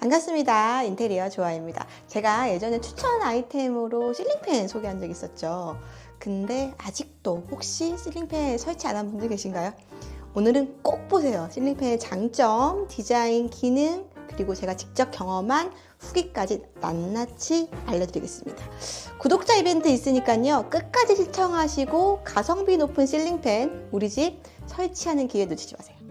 반갑습니다. 인테리어 조아입니다. 제가 예전에 추천 아이템으로 실링팬 소개한 적 있었죠. 근데 아직도 혹시 실링팬 설치 안 한 분들 계신가요? 오늘은 꼭 보세요. 실링팬의 장점, 디자인, 기능, 그리고 제가 직접 경험한 후기까지 낱낱이 알려드리겠습니다. 구독자 이벤트 있으니까요. 끝까지 시청하시고 가성비 높은 실링팬 우리 집 설치하는 기회 놓치지 마세요.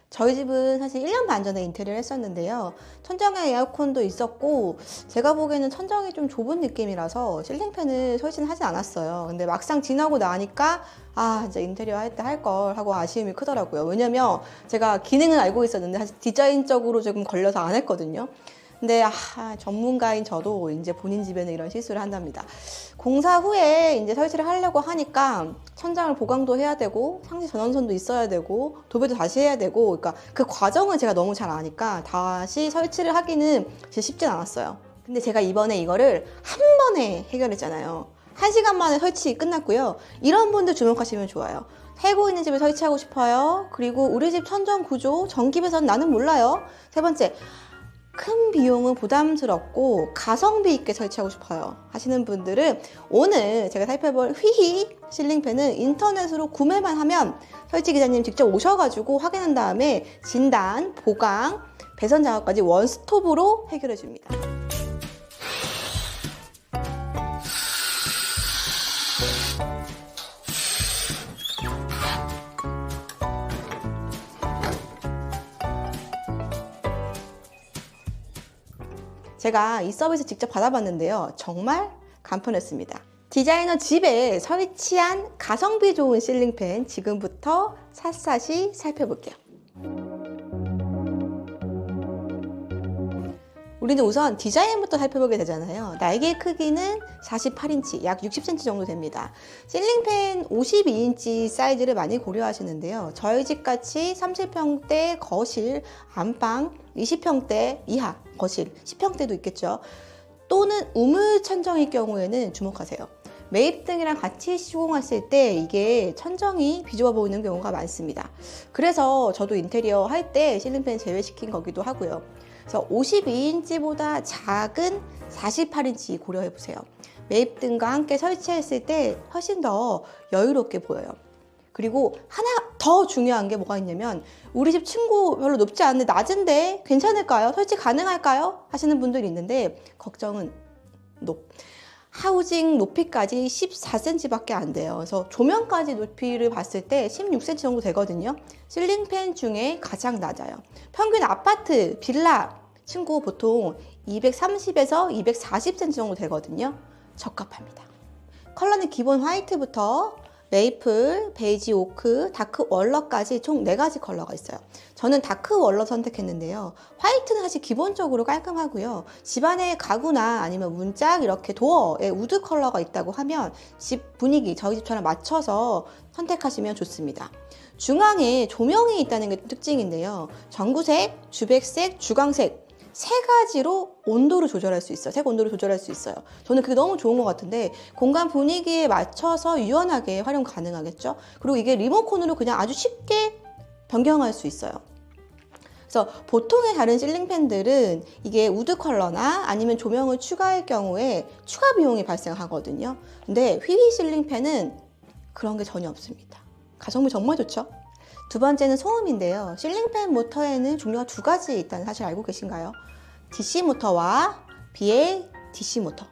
저희 집은 사실 1년 반 전에 인테리어를 했었는데요. 천정에 에어컨도 있었고 제가 보기에는 천정이 좀 좁은 느낌이라서 실링팬을 설치는 하지 않았어요. 근데 막상 지나고 나니까 진짜 인테리어 할 때 할 걸 하고 아쉬움이 크더라고요. 왜냐면 제가 기능은 알고 있었는데 사실 디자인적으로 조금 걸려서 안 했거든요. 근데 전문가인 저도 이제 본인 집에는 이런 실수를 한답니다. 공사 후에 이제 설치를 하려고 하니까 천장을 보강도 해야 되고 상시 전원선도 있어야 되고 도배도 다시 해야 되고, 그러니까 그 과정을 제가 너무 잘 아니까 다시 설치를 하기는 진짜 쉽진 않았어요. 근데 제가 이번에 이거를 한 번에 해결했잖아요. 1시간 만에 설치 끝났고요. 이런 분들 주목하시면 좋아요. 살고 있는 집에 설치하고 싶어요. 그리고 우리 집 천정 구조 전기배선 나는 몰라요. 세 번째, 큰 비용은 부담스럽고 가성비 있게 설치하고 싶어요 하시는 분들은 오늘 제가 살펴볼 휘휘 실링팬은 인터넷으로 구매만 하면 설치 기사님 직접 오셔가지고 확인한 다음에 진단, 보강, 배선 작업까지 원스톱으로 해결해 줍니다. 제가 이 서비스 직접 받아봤는데요. 정말 간편했습니다. 디자이너 집에 설치한 가성비 좋은 실링팬 지금부터 샅샅이 살펴볼게요. 우리는 우선 디자인부터 살펴보게 되잖아요. 날개 크기는 48인치, 약 60cm 정도 됩니다. 실링팬 52인치 사이즈를 많이 고려하시는데요. 저희 집같이 30평대 거실, 안방, 20평대 이하 거실, 10평대도 있겠죠. 또는 우물 천정일 경우에는 주목하세요. 매입등이랑 같이 시공했을 때 이게 천정이 비좁아 보이는 경우가 많습니다. 그래서 저도 인테리어 할 때 실링팬 제외시킨 거기도 하고요. 그래서 52인치보다 작은 48인치 고려해보세요. 매입등과 함께 설치했을 때 훨씬 더 여유롭게 보여요. 그리고 하나 더 중요한 게 뭐가 있냐면 우리 집 층고 별로 높지 않은데 낮은데 괜찮을까요? 설치 가능할까요? 하시는 분들이 있는데 걱정은 하우징 높이까지 14cm밖에 안 돼요. 그래서 조명까지 높이를 봤을 때 16cm 정도 되거든요. 실링팬 중에 가장 낮아요. 평균 아파트, 빌라 층고 보통 230에서 240cm 정도 되거든요. 적합합니다. 컬러는 기본 화이트부터 메이플, 베이지 오크, 다크 월러까지 총 4가지 컬러가 있어요. 저는 다크 월러 선택했는데요. 화이트는 사실 기본적으로 깔끔하고요. 집안에 가구나 아니면 문짝 이렇게 도어에 우드 컬러가 있다고 하면 집 분위기, 저희 집처럼 맞춰서 선택하시면 좋습니다. 중앙에 조명이 있다는 게 특징인데요. 전구색, 주백색, 주광색 3가지로 온도를 조절할 수 있어요. 색 온도를 조절할 수 있어요. 저는 그게 너무 좋은 것 같은데 공간 분위기에 맞춰서 유연하게 활용 가능하겠죠. 그리고 이게 리모컨으로 그냥 아주 쉽게 변경할 수 있어요. 그래서 보통의 다른 실링팬들은 이게 우드 컬러나 아니면 조명을 추가할 경우에 추가 비용이 발생하거든요. 근데 휘휘 실링팬은 그런 게 전혀 없습니다. 가성비 정말 좋죠. 두 번째는 소음인데요. 실링팬 모터에는 종류가 2가지 있다는 사실 알고 계신가요? DC 모터와 BA DC 모터.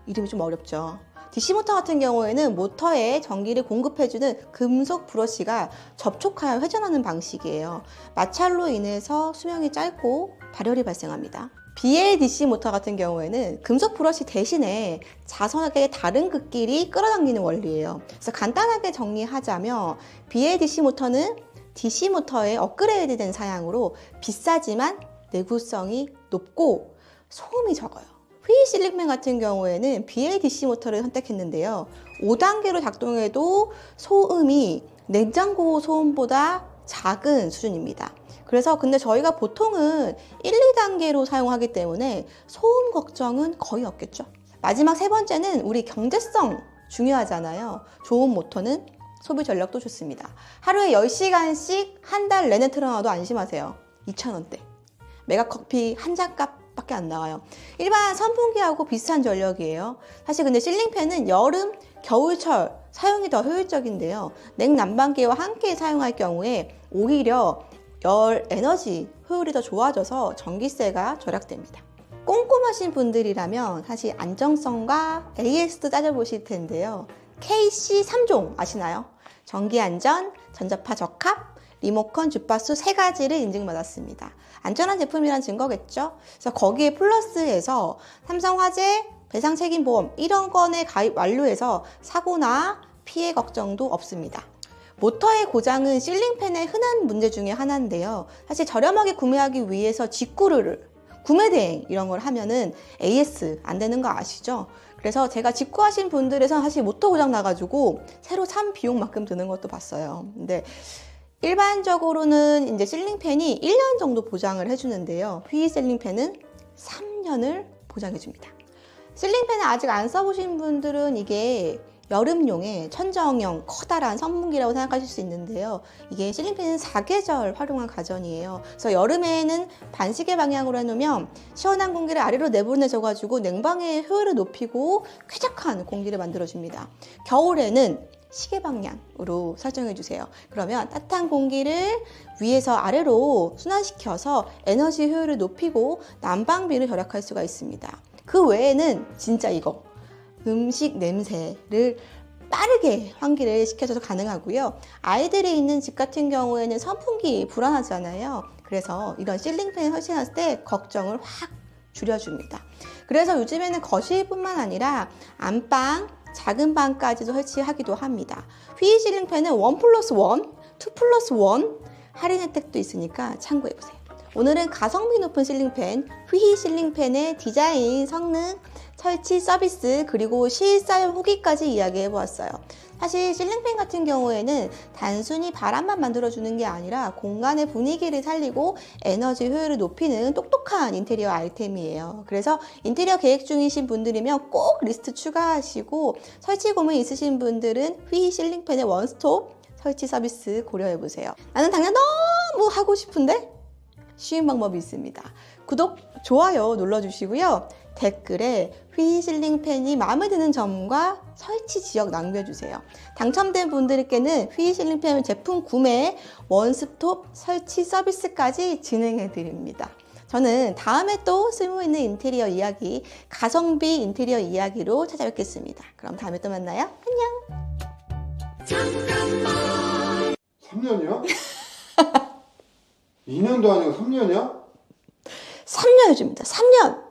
이름이 좀 어렵죠. DC 모터 같은 경우에는 모터에 전기를 공급해주는 금속 브러쉬가 접촉하여 회전하는 방식이에요. 마찰로 인해서 수명이 짧고 발열이 발생합니다. BA DC 모터 같은 경우에는 금속 브러쉬 대신에 자석의 다른 극끼리 끌어당기는 원리예요. 그래서 간단하게 정리하자면 BA DC 모터는 DC 모터의 업그레이드된 사양으로 비싸지만 내구성이 높고 소음이 적어요. 휘휘 실링팬 같은 경우에는 BA DC 모터를 선택했는데요. 5단계로 작동해도 소음이 냉장고 소음보다 작은 수준입니다. 그래서 근데 저희가 보통은 1, 2단계로 사용하기 때문에 소음 걱정은 거의 없겠죠. 마지막 세 번째는 우리 경제성 중요하잖아요. 좋은 모터는 소비 전력도 좋습니다. 하루에 10시간씩 한 달 내내 틀어놔도 안심하세요. 2,000원대. 메가커피 한 잔 값밖에 안 나와요. 일반 선풍기하고 비슷한 전력이에요. 사실 근데 실링팬은 여름, 겨울철 사용이 더 효율적인데요. 냉난방기와 함께 사용할 경우에 오히려 열 에너지 효율이 더 좋아져서 전기세가 절약됩니다. 꼼꼼하신 분들이라면 사실 안정성과 AS도 따져보실 텐데요. KC 3종 아시나요? 전기안전, 전자파 적합, 리모컨, 주파수 3가지를 인증받았습니다. 안전한 제품이란 증거겠죠? 그래서 거기에 플러스해서 삼성화재, 배상책임보험 이런 건에 가입 완료해서 사고나 피해 걱정도 없습니다. 모터의 고장은 실링팬의 흔한 문제 중에 하나인데요. 사실 저렴하게 구매하기 위해서 직구를 구매 대행 이런 걸 하면은 AS 안 되는 거 아시죠? 그래서 제가 직구하신 분들에서 사실 모터 고장 나가지고 새로 산 비용만큼 드는 것도 봤어요. 근데 일반적으로는 이제 실링팬이 1년 정도 보장을 해주는데요. 휘 실링팬은 3년을 보장해줍니다. 실링팬을 아직 안 써보신 분들은 이게 여름용의 천정형 커다란 선풍기라고 생각하실 수 있는데요. 이게 실링팬은 4계절 활용한 가전이에요. 그래서 여름에는 반시계 방향으로 해놓으면 시원한 공기를 아래로 내보내줘가지고 냉방의 효율을 높이고 쾌적한 공기를 만들어줍니다. 겨울에는 시계 방향으로 설정해주세요. 그러면 따뜻한 공기를 위에서 아래로 순환시켜서 에너지 효율을 높이고 난방비를 절약할 수가 있습니다. 그 외에는 진짜 이거 음식 냄새를 빠르게 환기를 시켜줘서 가능하고요. 아이들이 있는 집 같은 경우에는 선풍기 불안하잖아요. 그래서 이런 실링팬 설치했을 때 걱정을 확 줄여줍니다. 그래서 요즘에는 거실뿐만 아니라 안방, 작은 방까지도 설치하기도 합니다. 휘 실링팬은 1+1, 2+1 할인 혜택도 있으니까 참고해보세요. 오늘은 가성비 높은 실링팬, 휘 실링팬의 디자인, 성능, 설치 서비스, 그리고 실사용 후기까지 이야기해보았어요. 사실 실링팬 같은 경우에는 단순히 바람만 만들어주는 게 아니라 공간의 분위기를 살리고 에너지 효율을 높이는 똑똑한 인테리어 아이템이에요. 그래서 인테리어 계획 중이신 분들이면 꼭 리스트 추가하시고 설치 고민 있으신 분들은 휘 실링팬의 원스톱 설치 서비스 고려해보세요. 나는 당연 너무 하고 싶은데 쉬운 방법이 있습니다. 구독, 좋아요 눌러주시고요. 댓글에 휘 실링팬이 마음에 드는 점과 설치 지역 남겨주세요. 당첨된 분들께는 휘 실링팬 제품 구매, 원스톱 설치 서비스까지 진행해드립니다. 저는 다음에 또 쓸모있는 인테리어 이야기, 가성비 인테리어 이야기로 찾아뵙겠습니다. 그럼 다음에 또 만나요. 안녕. 3년이요? 2년도 아니고 3년이요? 3년 해줍니다. 3년.